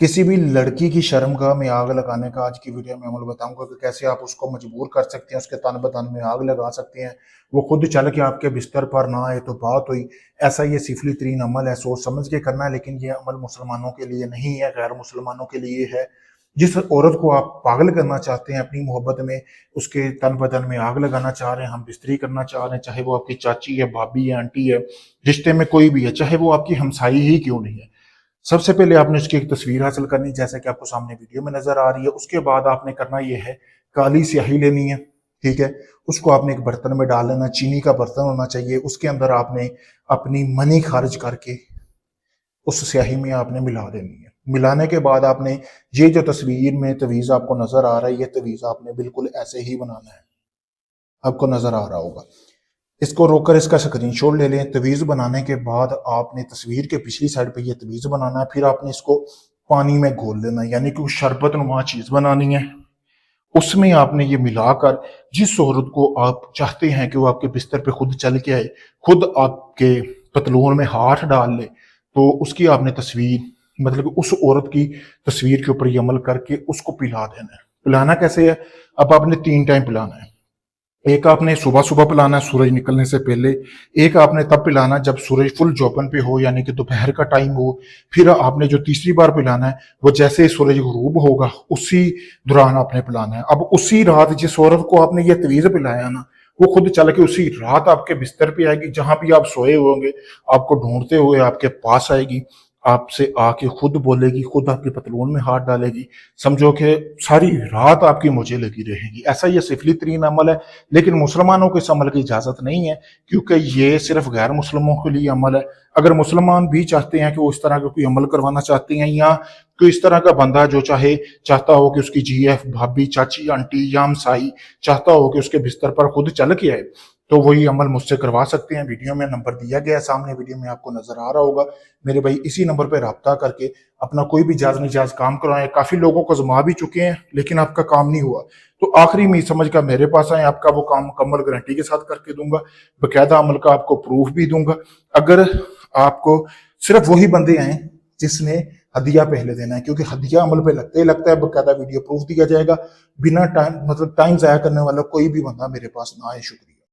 किसी भी लड़की की शर्मगाह में आग लगाने का आज की वीडियो में अमल बताऊंगा कि कैसे आप उसको मजबूर कर सकते हैं, उसके तन बदन में आग लगा सकते हैं। वो खुद चल के आपके बिस्तर पर ना आए तो बात हुई। ऐसा ये सिफली तरीन अमल है, सोच समझ के करना है, लेकिन ये अमल मुसलमानों के लिए नहीं है, गैर मुसलमानों के लिए है। जिस औरत को आप पागल करना चाहते हैं अपनी मोहब्बत में, उसके तन बदन में आग लगाना चाह रहे हैं, हम बिस्तरी करना चाह रहे हैं, चाहे वो आपकी चाची है, भाभी है, आंटी है, रिश्ते में कोई भी है, चाहे वो आपकी हमसाई ही क्यों नहीं है। सबसे पहले आपने उसकी एक तस्वीर हासिल करनी, जैसे कि आपको सामने वीडियो में नजर आ रही है। उसके बाद आपने करना यह है, काली स्याही लेनी है, ठीक है। उसको आपने एक बर्तन में डाल लेना, चीनी का बर्तन होना चाहिए। उसके अंदर आपने अपनी मनी खारिज करके उस स्याही में आपने मिला देनी है। मिलाने के बाद आपने ये जो तस्वीर में तवीज़ आपको नजर आ रहा है, ये तवीज़ आपने बिल्कुल ऐसे ही बनाना है, आपको नजर आ रहा होगा। इसको रोककर इसका स्क्रीनशॉट ले लें। तवीज़ बनाने के बाद आपने तस्वीर के पिछली साइड पे ये तवीज़ बनाना है, फिर आपने इसको पानी में घोल लेना है, यानी कि शरबत नुमा चीज बनानी है। उसमें आपने ये मिलाकर जिस औरत को आप चाहते हैं कि वो आपके बिस्तर पे खुद चल के आए, खुद आपके पतलून में हाथ डाल ले, तो उसकी आपने तस्वीर, मतलब उस औरत की तस्वीर के ऊपर ये अमल करके उसको पिला देना है। पिलाना कैसे है? अब आपने 3 टाइम पिलाना है। एक आपने सुबह सुबह पिलाना है सूरज निकलने से पहले, एक आपने तब पिलाना जब सूरज फुल जोपन पे हो, यानी कि दोपहर का टाइम हो। फिर आपने जो तीसरी बार पिलाना है वो जैसे ही सूरज गुरूब होगा उसी दौरान आपने पिलाना है। अब उसी रात जिस औरत को आपने ये तवीज़ पिलाया ना, वो खुद चल के उसी रात आपके बिस्तर पे आएगी, जहां भी आप सोए होंगे आपको ढूंढते हुए आपके पास आएगी, आपसे आके खुद बोलेगी, खुद आपके पतलून में हाथ डालेगी। समझो कि सारी रात आपकी मुझे लगी रहेगी। ऐसा ये सिफली तरीन अमल है, लेकिन मुसलमानों को इस अमल की इजाजत नहीं है, क्योंकि ये सिर्फ गैर मुसलमानों के लिए अमल है। अगर मुसलमान भी चाहते हैं कि वो इस तरह का कोई अमल करवाना चाहते हैं, या कोई इस तरह का बंदा जो चाहता हो कि उसकी जीएफ, भाभी, चाची, आंटी या हमसाई चाहता हो कि उसके बिस्तर पर खुद चल के आए, तो वही अमल मुझसे करवा सकते हैं। वीडियो में नंबर दिया गया है, सामने वीडियो में आपको नजर आ रहा होगा। मेरे भाई इसी नंबर पर रब्ता करके अपना कोई भी जायज निजायज काम करवाएं। काफी लोगों को जमा भी चुके हैं, लेकिन आपका काम नहीं हुआ, तो आखिरी में समझ कर मेरे पास आए, आपका वो काम मुकम्मल गारंटी के साथ करके दूंगा। बकायदा अमल का आपको प्रूफ भी दूंगा। अगर आपको सिर्फ वही बंदे आए जिसने हदिया पहले देना है, क्योंकि हदिया अमल पे लगते ही लगता है, बकायदा वीडियो प्रूफ दिया जाएगा। बिना टाइम, मतलब टाइम जाया करने वाला कोई भी बंदा मेरे पास ना आए। शुक्रिया।